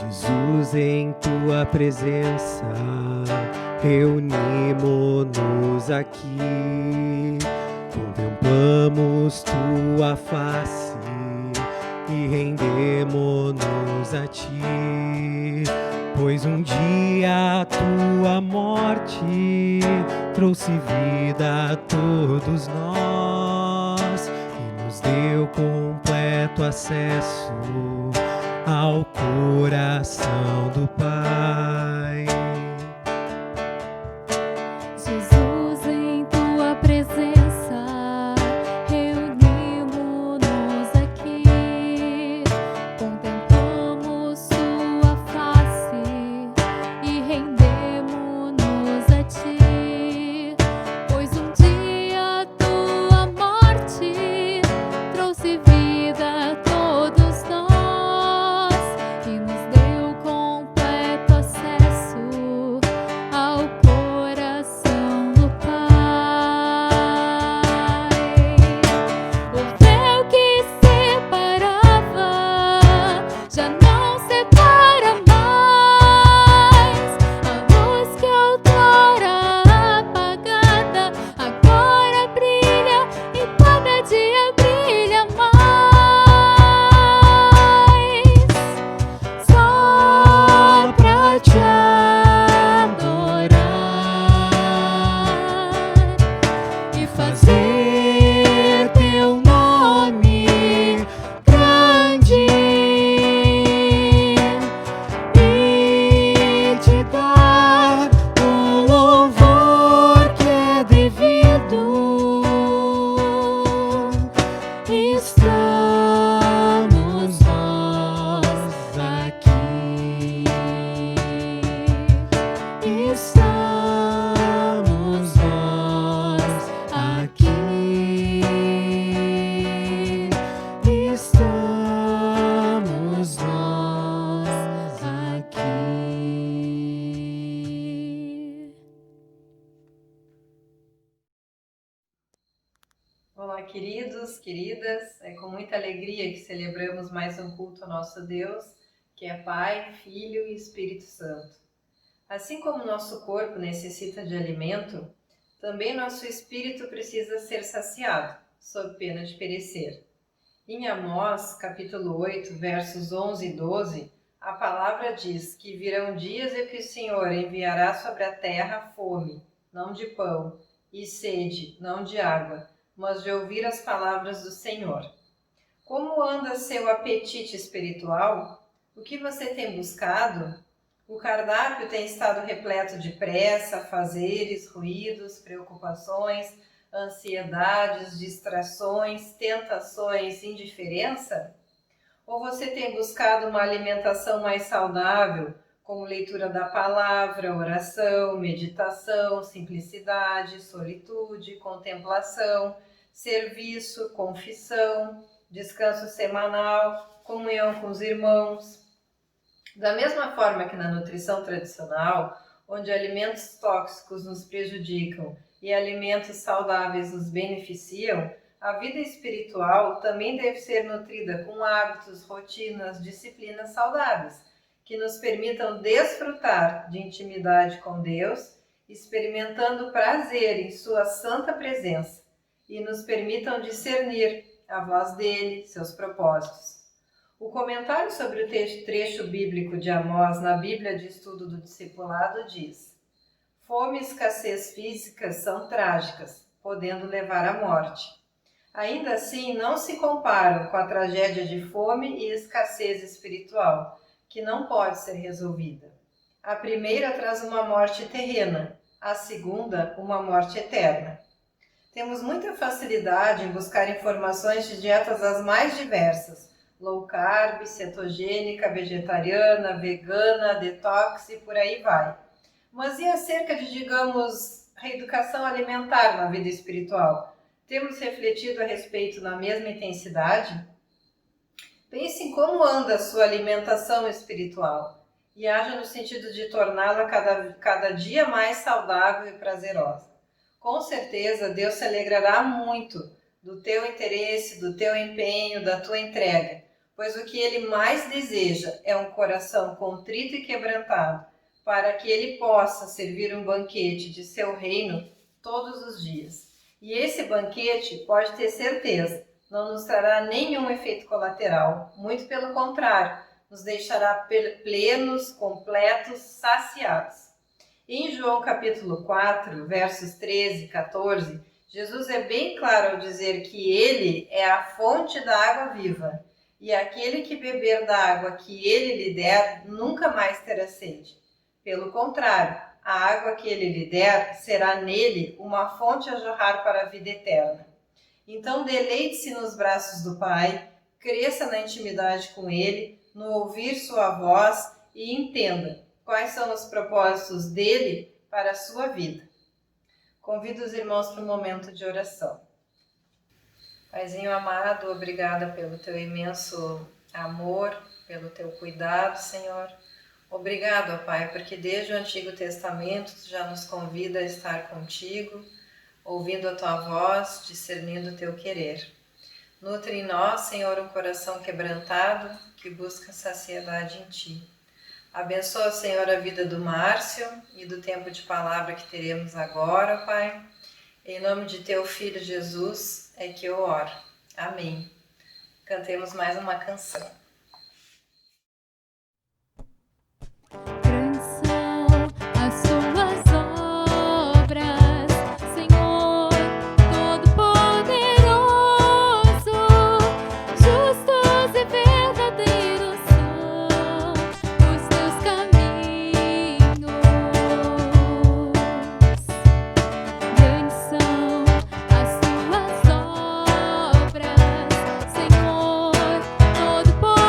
Jesus, em tua presença, reunimos-nos aqui, contemplamos tua face e rendemos-nos a ti, pois um dia a tua morte trouxe vida a todos nós e nos deu completo acesso ao coração do Pai. Jesus, em tua presença, reunimos-nos aqui, contemplamos tua face e rendemos-nos a ti, pois um dia a tua morte trouxe vida a todos nós e nos deu completo acesso ao coração do Pai. O véu que separava já não separa mais. A luz que outrora apagada agora brilha e cada dia brilha mais. Só pra te adorar e fazer teu nome grande e te dar o louvor que é devido. Estamos nós aqui. Estamos nós aqui. Estamos nós aqui. Olá, queridos, queridas. É com muita alegria que celebramos mais um culto ao nosso Deus, que é Pai, Filho e Espírito Santo. Assim como nosso corpo necessita de alimento, também nosso espírito precisa ser saciado, sob pena de perecer. Em Amós, capítulo 8, versos 11 e 12, a palavra diz que virão dias em que o Senhor enviará sobre a terra fome, não de pão, e sede, não de água, mas de ouvir as palavras do Senhor. Como anda seu apetite espiritual? O que você tem buscado? O cardápio tem estado repleto de pressa, afazeres, ruídos, preocupações, ansiedades, distrações, tentações, indiferença? Ou você tem buscado uma alimentação mais saudável, como leitura da palavra, oração, meditação, simplicidade, solitude, contemplação, serviço, confissão, descanso semanal, comunhão com os irmãos? Da mesma forma que na nutrição tradicional, onde alimentos tóxicos nos prejudicam e alimentos saudáveis nos beneficiam, a vida espiritual também deve ser nutrida com hábitos, rotinas, disciplinas saudáveis, que nos permitam desfrutar de intimidade com Deus, experimentando prazer em sua santa presença, e nos permitam discernir a voz dele, seus propósitos. O comentário sobre o trecho bíblico de Amós na Bíblia de Estudo do Discipulado diz: fome e escassez físicas são trágicas, podendo levar à morte. Ainda assim, não se comparam com a tragédia de fome e escassez espiritual, que não pode ser resolvida. A primeira traz uma morte terrena, a segunda, uma morte eterna. Temos muita facilidade em buscar informações de dietas as mais diversas, low carb, cetogênica, vegetariana, vegana, detox e por aí vai. Mas e acerca de, digamos, reeducação alimentar na vida espiritual? Temos refletido a respeito na mesma intensidade? Pense em como anda a sua alimentação espiritual e haja no sentido de torná-la cada dia mais saudável e prazerosa. Com certeza, Deus se alegrará muito do teu interesse, do teu empenho, da tua entrega, pois o que ele mais deseja é um coração contrito e quebrantado, para que ele possa servir um banquete de seu reino todos os dias. E esse banquete, pode ter certeza, não nos trará nenhum efeito colateral, muito pelo contrário, nos deixará plenos, completos, saciados. Em João capítulo 4, versos 13 e 14, Jesus é bem claro ao dizer que ele é a fonte da água viva, e aquele que beber da água que ele lhe der nunca mais terá sede. Pelo contrário, a água que ele lhe der será nele uma fonte a jorrar para a vida eterna. Então deleite-se nos braços do Pai, cresça na intimidade com ele, no ouvir sua voz e entenda quais são os propósitos dele para a sua vida. Convido os irmãos para um momento de oração. Paizinho amado, obrigada pelo teu imenso amor, pelo teu cuidado, Senhor. Obrigado, ó Pai, porque desde o Antigo Testamento tu já nos convida a estar contigo, ouvindo a tua voz, discernindo o teu querer. Nutre em nós, Senhor, um coração quebrantado que busca saciedade em ti. Abençoa, Senhor, a vida do Márcio e do tempo de palavra que teremos agora, Pai. Em nome de teu Filho Jesus é que eu oro. Amém. Cantemos mais uma canção. Grandes são as suas obras, Senhor Todo-Poderoso. Justos e verdadeiros são os teus caminhos. Grandes são as tuas obras, Senhor Todo-Poderoso.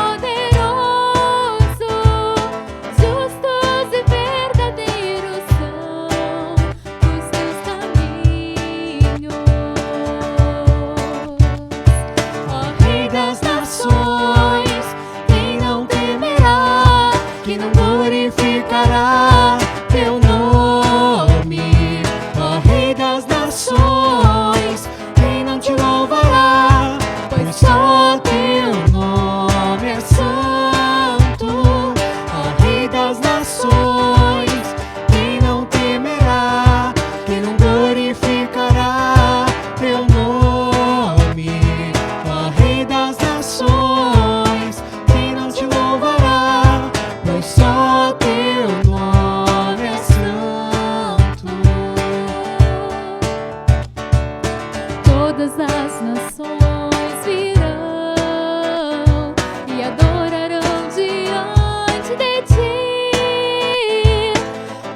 Justos e verdadeiros são os teus caminhos. Ó Rei das nações, quem não temerá, quem não glorificará teu nome? Ó Rei das nações, quem não te louvará, pois só teu nome é santo. Ó Rei das nações, quem não temerá, quem não glorificará teu nome? Ó Rei das nações, quem não te louvará, pois só teu nome é santo. Todas as nações virão e adorarão diante de ti,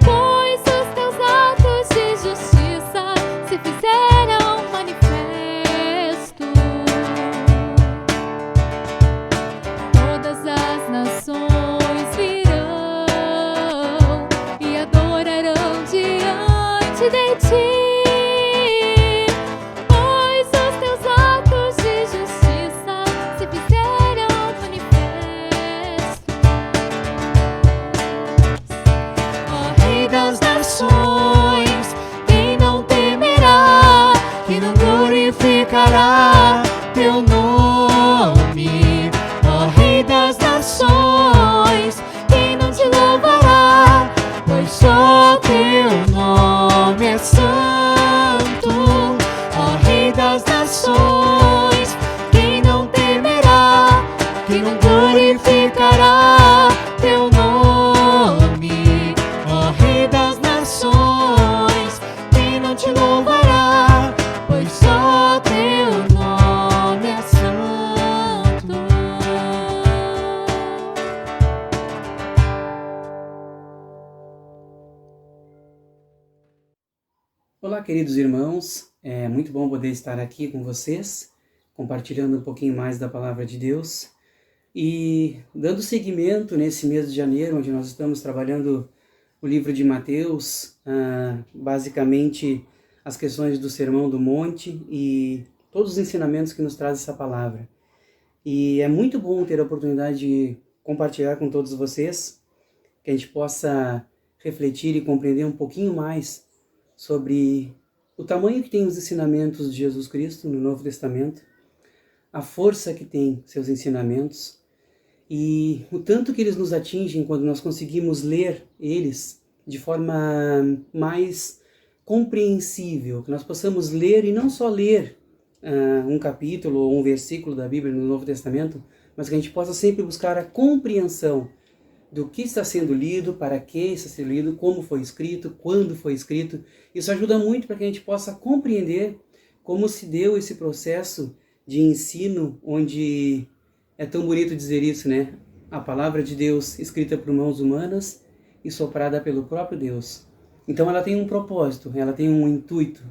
pois os teus atos de justiça se fizeram manifestos. Todas as nações virão e adorarão diante de ti, pois os teus atos de justiça se fizeram manifestos. Ó Rei das nações, quem não temerá, quem não glorificará teu nome? Ó Rei das nações, quem não te louvará, pois só teu nome é santo. Ó Rei das nações, quem não temerá, quem não glorificará teu nome? Ó Rei das nações, quem não te louvará, pois só teu nome é santo. Olá, queridos irmãos, é muito bom poder estar aqui com vocês, compartilhando um pouquinho mais da Palavra de Deus e dando seguimento nesse mês de janeiro, onde nós estamos trabalhando o livro de Mateus, basicamente as questões do Sermão do Monte e todos os ensinamentos que nos traz essa palavra. E é muito bom ter a oportunidade de compartilhar com todos vocês, que a gente possa refletir e compreender um pouquinho mais sobre o tamanho que tem os ensinamentos de Jesus Cristo no Novo Testamento, a força que tem seus ensinamentos E o tanto que eles nos atingem quando nós conseguimos ler eles de forma mais compreensível, que nós possamos ler e não só ler um capítulo ou um versículo da Bíblia no Novo Testamento, mas que a gente possa sempre buscar a compreensão do que está sendo lido, para que está sendo lido, como foi escrito, quando foi escrito. Isso ajuda muito para que a gente possa compreender como se deu esse processo de ensino, onde é tão bonito dizer isso, né? A palavra de Deus escrita por mãos humanas e soprada pelo próprio Deus. Então ela tem um propósito, ela tem um intuito,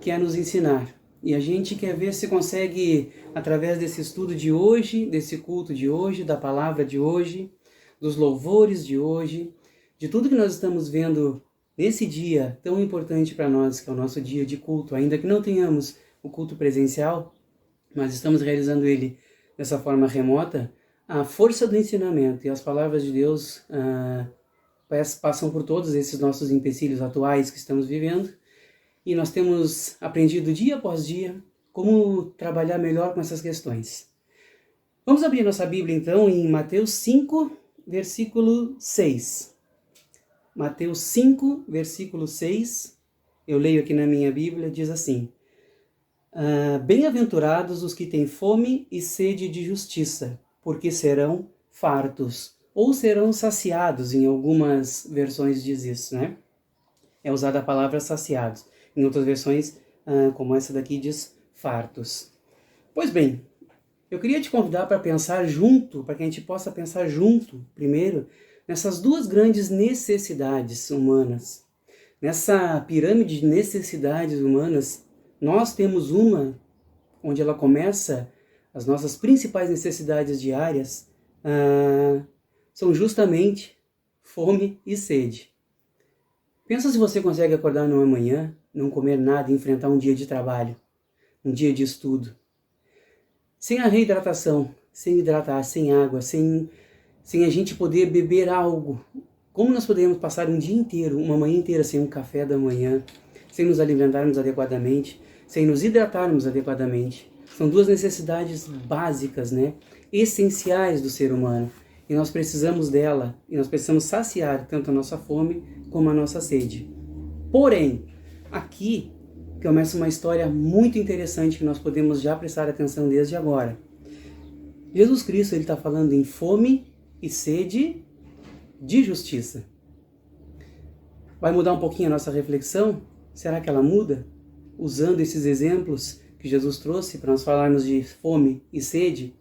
que é nos ensinar. E a gente quer ver se consegue, através desse estudo de hoje, desse culto de hoje, da palavra de hoje, dos louvores de hoje, de tudo que nós estamos vendo nesse dia tão importante para nós, que é o nosso dia de culto, ainda que não tenhamos o culto presencial, mas estamos realizando ele dessa forma remota, a força do ensinamento e as palavras de Deus passam por todos esses nossos empecilhos atuais que estamos vivendo, e nós temos aprendido dia após dia como trabalhar melhor com essas questões. Vamos abrir nossa Bíblia então em Mateus 5, versículo 6. Mateus 5, versículo 6, eu leio aqui na minha Bíblia, diz assim: Bem-aventurados os que têm fome e sede de justiça, porque serão fartos, ou serão saciados, em algumas versões diz isso, né? É usada a palavra saciados. Em outras versões, como essa daqui, diz fartos. Pois bem, eu queria te convidar para pensar junto, para que a gente possa pensar junto, primeiro, nessas duas grandes necessidades humanas. Nessa pirâmide de necessidades humanas, nós temos uma onde ela começa, as nossas principais necessidades diárias são justamente fome e sede. Pensa se você consegue acordar numa manhã, não comer nada e enfrentar um dia de trabalho, um dia de estudo, sem a reidratação, sem hidratar, sem água, sem a gente poder beber algo. Como nós podemos passar um dia inteiro, uma manhã inteira sem um café da manhã, sem nos alimentarmos adequadamente, sem nos hidratarmos adequadamente? São duas necessidades básicas, né? Essenciais do ser humano. E nós precisamos dela, e nós precisamos saciar tanto a nossa fome como a nossa sede. Porém, aqui começa uma história muito interessante que nós podemos já prestar atenção desde agora. Jesus Cristo está falando em fome e sede de justiça. Vai mudar um pouquinho a nossa reflexão? Será que ela muda? Usando esses exemplos que Jesus trouxe para nós falarmos de fome e sede.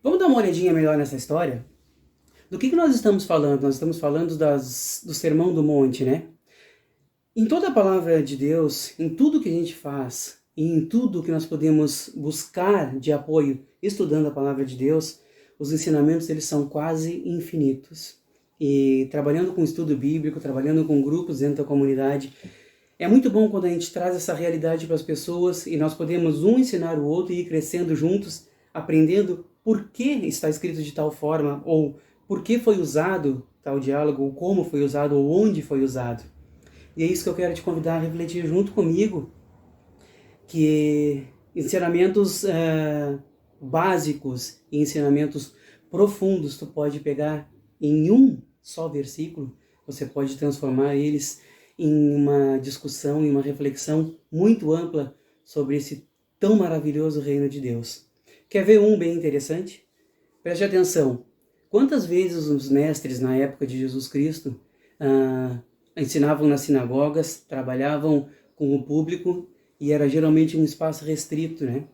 Vamos dar uma olhadinha melhor nessa história? Do que nós estamos falando? Nós estamos falando do Sermão do Monte, né? Em toda a palavra de Deus, em tudo que a gente faz, e em tudo que nós podemos buscar de apoio estudando a palavra de Deus, os ensinamentos eles são quase infinitos. E trabalhando com estudo bíblico, trabalhando com grupos dentro da comunidade, é muito bom quando a gente traz essa realidade para as pessoas e nós podemos um ensinar o outro e ir crescendo juntos, aprendendo por que está escrito de tal forma, ou por que foi usado tal diálogo, ou como foi usado, ou onde foi usado. E é isso que eu quero te convidar a refletir junto comigo, que ensinamentos básicos e ensinamentos profundos tu pode pegar em um só versículo, você pode transformar eles em uma discussão, em uma reflexão muito ampla sobre esse tão maravilhoso reino de Deus. Quer ver um bem interessante? Preste atenção. Quantas vezes os mestres na época de Jesus Cristo ensinavam nas sinagogas, trabalhavam com o público e era geralmente um espaço restrito, né?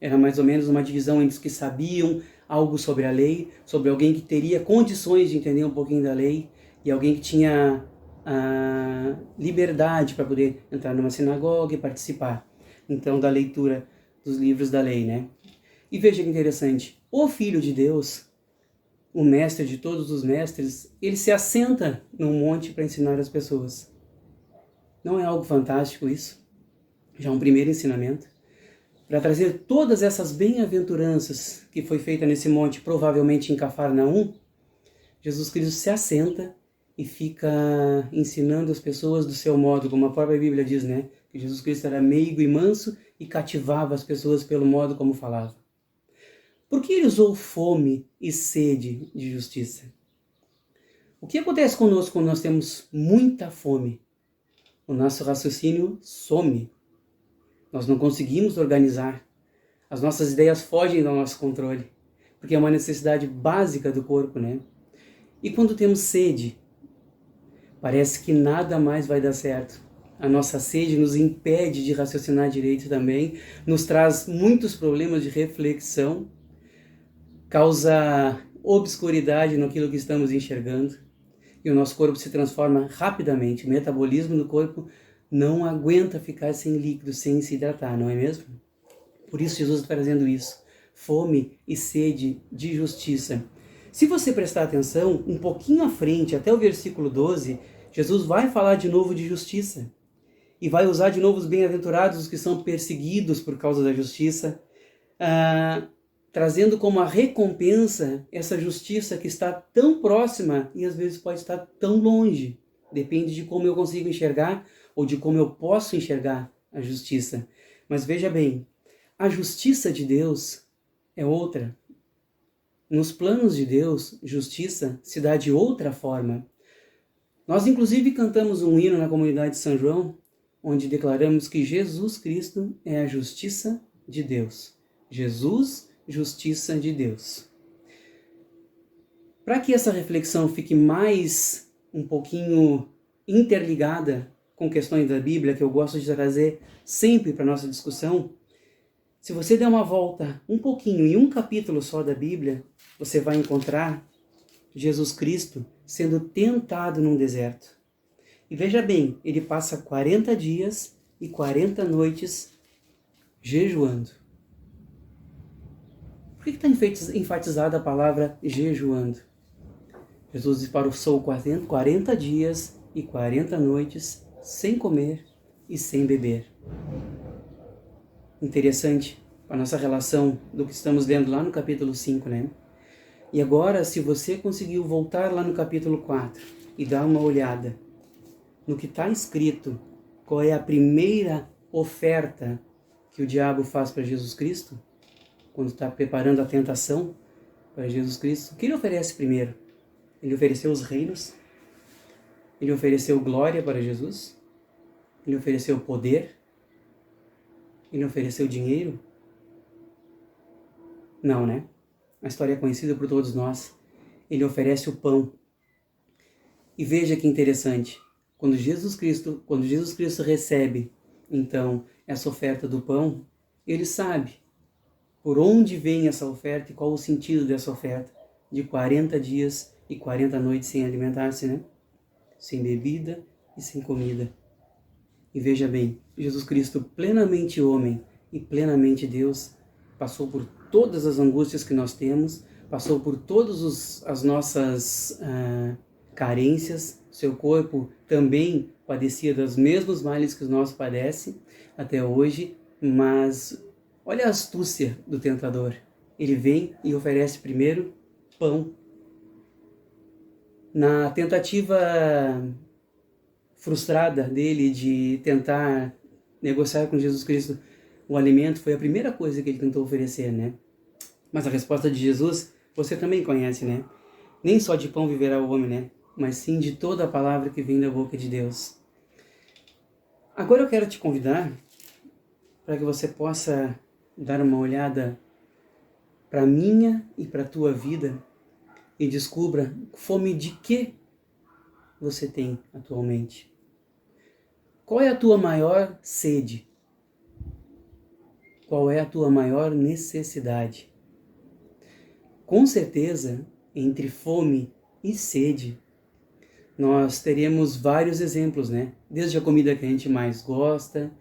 Era mais ou menos uma divisão entre os que sabiam algo sobre a lei, sobre alguém que teria condições de entender um pouquinho da lei e alguém que tinha a liberdade para poder entrar numa sinagoga e participar, então, da leitura dos livros da lei, né? E veja que interessante, o Filho de Deus, o mestre de todos os mestres, ele se assenta num monte para ensinar as pessoas. Não é algo fantástico isso? Já um primeiro ensinamento. Para trazer todas essas bem-aventuranças que foi feita nesse monte, provavelmente em Cafarnaum, Jesus Cristo se assenta e fica ensinando as pessoas do seu modo, como a própria Bíblia diz, né? Que Jesus Cristo era meigo e manso e cativava as pessoas pelo modo como falava. Por que ele usou fome e sede de justiça? O que acontece conosco quando nós temos muita fome? O nosso raciocínio some. Nós não conseguimos organizar. As nossas ideias fogem do nosso controle, porque é uma necessidade básica do corpo, né? E quando temos sede, parece que nada mais vai dar certo. A nossa sede nos impede de raciocinar direito também, nos traz muitos problemas de reflexão, causa obscuridade naquilo que estamos enxergando, e o nosso corpo se transforma rapidamente. O metabolismo do corpo não aguenta ficar sem líquido, sem se hidratar, não é mesmo? Por isso Jesus está trazendo isso, fome e sede de justiça. Se você prestar atenção, um pouquinho à frente, até o versículo 12, Jesus vai falar de novo de justiça. E vai usar de novo os bem-aventurados, os que são perseguidos por causa da justiça, trazendo como a recompensa essa justiça que está tão próxima e às vezes pode estar tão longe. Depende de como eu consigo enxergar ou de como eu posso enxergar a justiça. Mas veja bem, a justiça de Deus é outra. Nos planos de Deus, justiça se dá de outra forma. Nós, inclusive, cantamos um hino na comunidade de São João, onde declaramos que Jesus Cristo é a justiça de Deus. Jesus, justiça de Deus. Para que essa reflexão fique mais um pouquinho interligada com questões da Bíblia, que eu gosto de trazer sempre para a nossa discussão, se você der uma volta um pouquinho em um capítulo só da Bíblia, você vai encontrar Jesus Cristo sendo tentado num deserto. E veja bem, ele passa 40 dias e 40 noites jejuando. Por que está enfatizada a palavra jejuando? Jesus passou 40 dias e 40 noites sem comer e sem beber. Interessante a nossa relação do que estamos lendo lá no capítulo 5, né? E agora, se você conseguiu voltar lá no capítulo 4 e dar uma olhada no que está escrito, qual é a primeira oferta que o diabo faz para Jesus Cristo, quando está preparando a tentação para Jesus Cristo, o que ele oferece primeiro? Ele ofereceu os reinos, ele ofereceu glória para Jesus, ele ofereceu poder, ele ofereceu dinheiro? Não, né? A história é conhecida por todos nós. Ele oferece o pão. E veja que interessante, quando Jesus Cristo recebe, então, essa oferta do pão, ele sabe por onde vem essa oferta e qual o sentido dessa oferta de 40 dias e 40 noites sem alimentar-se, né? Sem bebida e sem comida. E veja bem, Jesus Cristo, plenamente homem e plenamente Deus, passou por todas as angústias que nós temos, passou por todas as nossas carências. Seu corpo também padecia dos mesmos males que os nossos padecem até hoje, mas olha a astúcia do tentador. Ele vem e oferece primeiro pão. Na tentativa frustrada dele de tentar negociar com Jesus Cristo o alimento, foi a primeira coisa que ele tentou oferecer, né? Mas a resposta de Jesus, você também conhece, né? Nem só de pão viverá o homem, né? Mas sim de toda a palavra que vem da boca de Deus. Agora eu quero te convidar para que você possa dar uma olhada para a minha e para a tua vida e descubra fome de que você tem atualmente. Qual é a tua maior sede? Qual é a tua maior necessidade? Com certeza, entre fome e sede, nós teremos vários exemplos, né? Desde a comida que a gente mais gosta,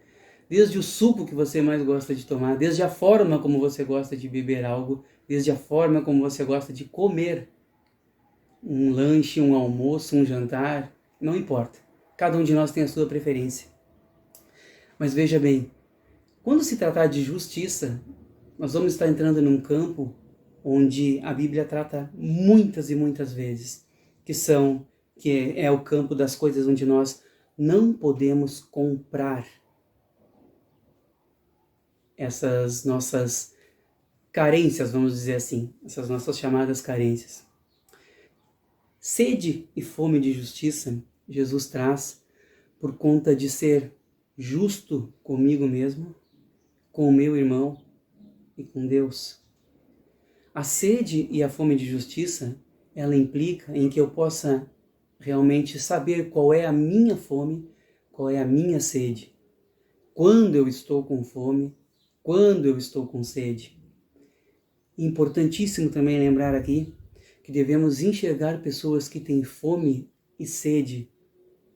desde o suco que você mais gosta de tomar, desde a forma como você gosta de beber algo, desde a forma como você gosta de comer um lanche, um almoço, um jantar, não importa. Cada um de nós tem a sua preferência. Mas veja bem, quando se tratar de justiça, nós vamos estar entrando num campo onde a Bíblia trata muitas e muitas vezes, que é o campo das coisas onde nós não podemos comprar essas nossas carências, vamos dizer assim, essas nossas chamadas carências. Sede e fome de justiça, Jesus traz por conta de ser justo comigo mesmo, com o meu irmão e com Deus. A sede e a fome de justiça, ela implica em que eu possa realmente saber qual é a minha fome, qual é a minha sede. Quando eu estou com fome, quando eu estou com sede. Importantíssimo também lembrar aqui que devemos enxergar pessoas que têm fome e sede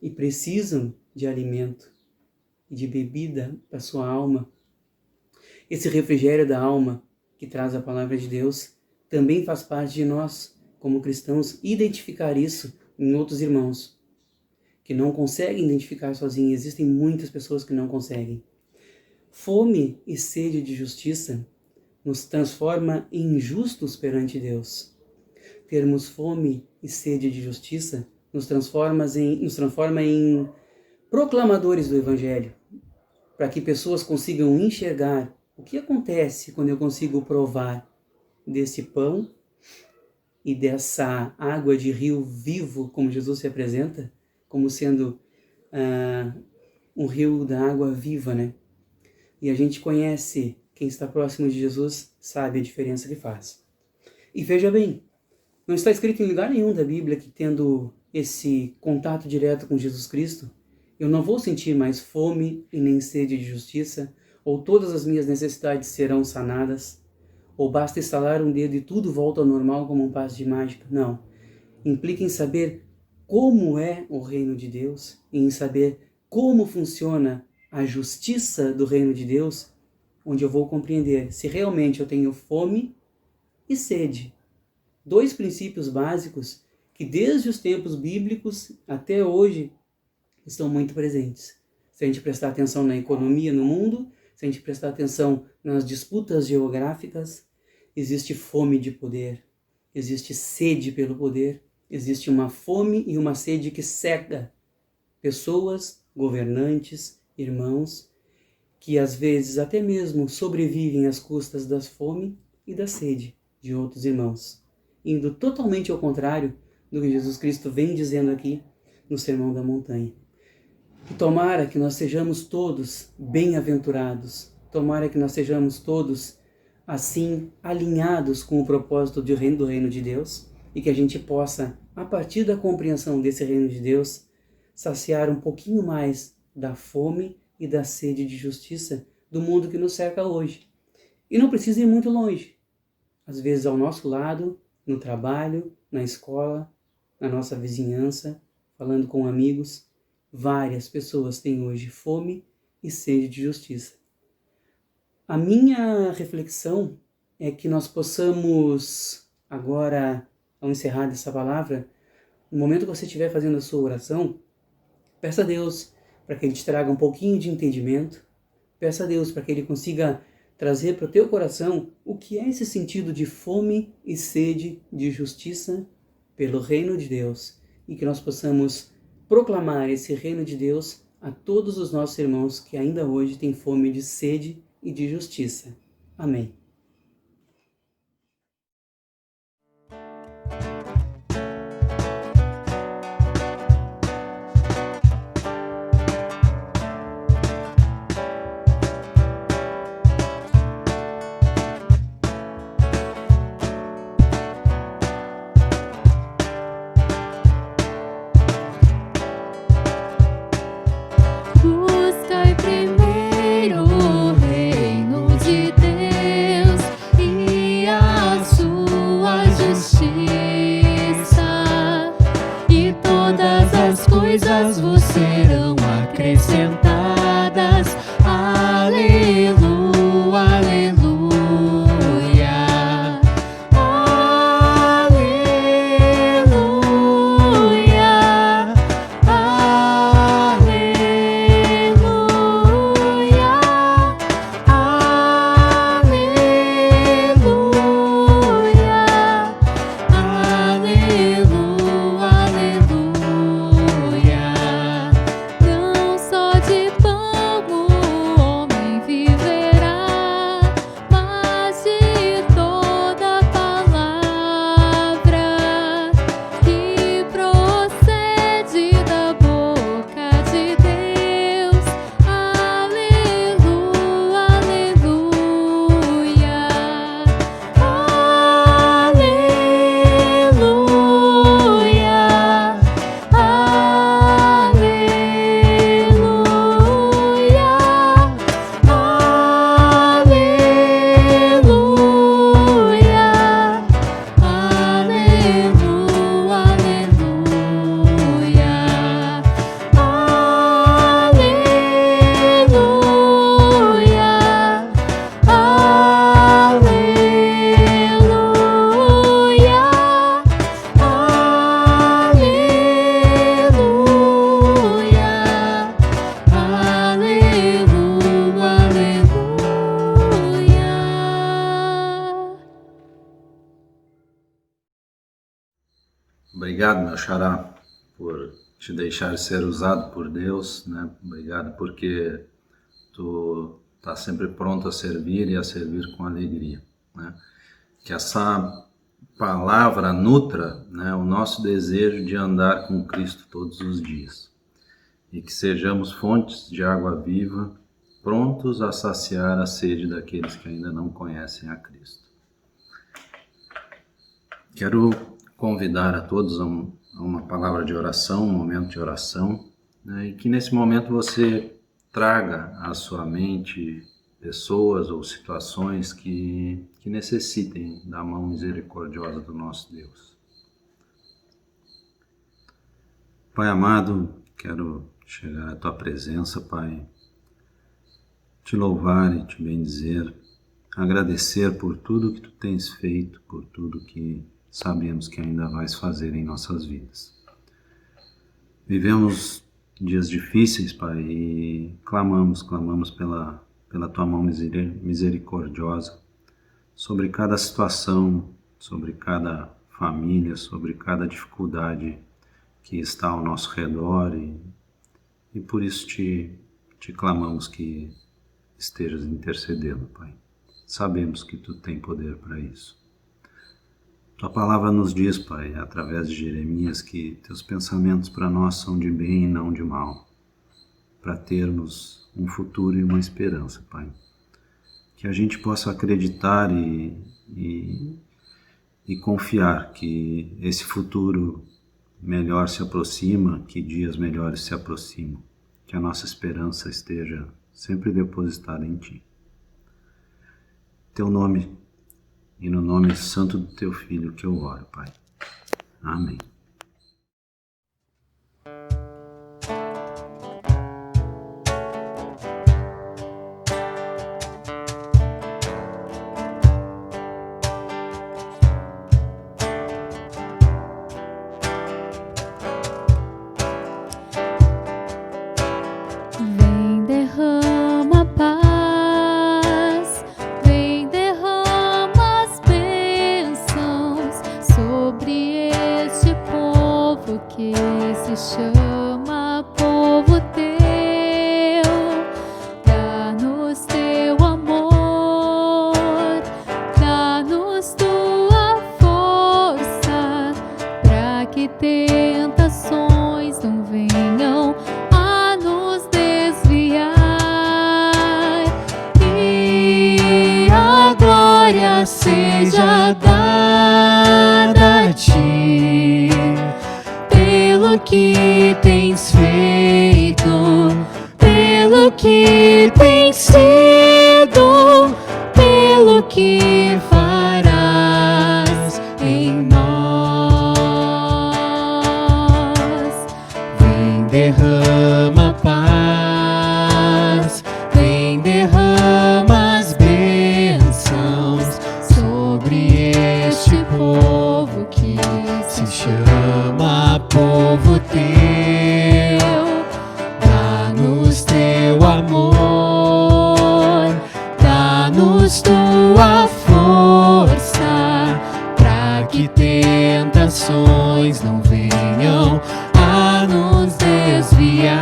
e precisam de alimento e de bebida para sua alma. Esse refrigério da alma que traz a palavra de Deus também faz parte de nós, como cristãos, identificar isso em outros irmãos que não conseguem identificar sozinhos. Existem muitas pessoas que não conseguem. Fome e sede de justiça nos transforma em justos perante Deus. Termos fome e sede de justiça nos transforma em proclamadores do Evangelho, para que pessoas consigam enxergar o que acontece quando eu consigo provar desse pão e dessa água de rio vivo, como Jesus se apresenta, como sendo um rio da água viva, né? E a gente conhece, quem está próximo de Jesus sabe a diferença que faz. E veja bem, não está escrito em lugar nenhum da Bíblia que, tendo esse contato direto com Jesus Cristo, eu não vou sentir mais fome e nem sede de justiça, ou todas as minhas necessidades serão sanadas, ou basta estalar um dedo e tudo volta ao normal como um passe de mágica. Não. Implica em saber como é o reino de Deus e em saber como funciona a justiça do reino de Deus, onde eu vou compreender se realmente eu tenho fome e sede. 2 princípios básicos que desde os tempos bíblicos até hoje estão muito presentes. Se a gente prestar atenção na economia no mundo, se a gente prestar atenção nas disputas geográficas, existe fome de poder, existe sede pelo poder, existe uma fome e uma sede que cega pessoas, governantes, irmãos, que às vezes até mesmo sobrevivem às custas da fome e da sede de outros irmãos, indo totalmente ao contrário do que Jesus Cristo vem dizendo aqui no Sermão da Montanha. E tomara que nós sejamos todos bem-aventurados, tomara que nós sejamos todos assim alinhados com o propósito do reino de Deus e que a gente possa, a partir da compreensão desse reino de Deus, saciar um pouquinho mais da fome e da sede de justiça do mundo que nos cerca hoje. E não precisa ir muito longe. Às vezes ao nosso lado, no trabalho, na escola, na nossa vizinhança, falando com amigos, várias pessoas têm hoje fome e sede de justiça. A minha reflexão é que nós possamos, agora, ao encerrar essa palavra, no momento que você estiver fazendo a sua oração, peça a Deus para que Ele te traga um pouquinho de entendimento, peça a Deus para que Ele consiga trazer para o teu coração o que é esse sentido de fome e sede de justiça pelo reino de Deus, e que nós possamos proclamar esse reino de Deus a todos os nossos irmãos que ainda hoje têm fome de sede e de justiça. Amém. Buscai primeiro o reino de Deus. Obrigado, meu xará, por te deixar ser usado por Deus, né? Obrigado porque tu tá sempre pronto a servir e a servir com alegria, né? Que essa palavra nutra, né, o nosso desejo de andar com Cristo todos os dias e que sejamos fontes de água viva, prontos a saciar a sede daqueles que ainda não conhecem a Cristo. Quero convidar a todos a uma palavra de oração, um momento de oração, né, e que nesse momento você traga à sua mente pessoas ou situações que necessitem da mão misericordiosa do nosso Deus. Pai amado, quero chegar à tua presença, Pai, te louvar e te bendizer, agradecer por tudo que tu tens feito, por tudo que sabemos que ainda vais fazer em nossas vidas. Vivemos dias difíceis, Pai, e clamamos pela tua mão misericordiosa sobre cada situação, sobre cada família, sobre cada dificuldade que está ao nosso redor e por isso te clamamos que estejas intercedendo, Pai. Sabemos que tu tem poder para isso. Tua palavra nos diz, Pai, através de Jeremias, que teus pensamentos para nós são de bem e não de mal, para termos um futuro e uma esperança, Pai. Que a gente possa acreditar e confiar que esse futuro melhor se aproxima, que dias melhores se aproximam, que a nossa esperança esteja sempre depositada em Ti. Teu nome e no nome santo do Teu Filho que eu oro, Pai. Amém. Vem, derrama paz, vem, derrama as bênçãos sobre este povo que se chama povo teu. Dá-nos teu amor, dá-nos tua força, para que tentações não venham a nos desviar, e a glória seja dada a Ti pelo que tens feito, pelo que tens sido, pelo que farás em nós. Vem, derrama paz, vem, derrama as bênçãos sobre este povo que se chama povo teu. Dá-nos teu amor, dá-nos tua força, para que tentações não venham a nos desviar,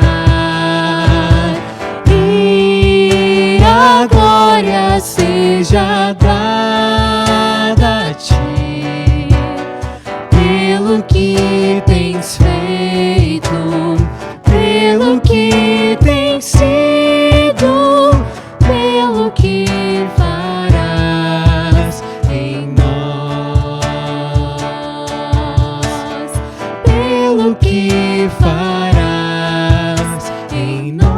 e a glória seja dada a Ti pelo que tens feito, pelo que tens sido, pelo que farás em nós, pelo que farás em nós,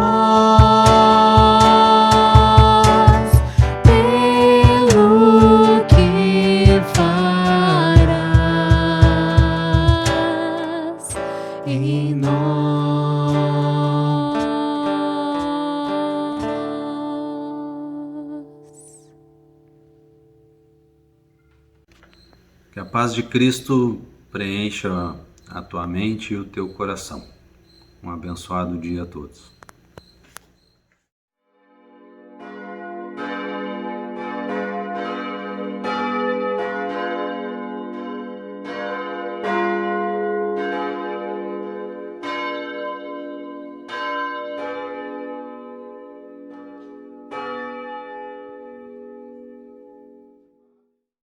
pelo que farás em nós. Que a paz de Cristo preencha a tua mente e o teu coração. Um abençoado dia a todos.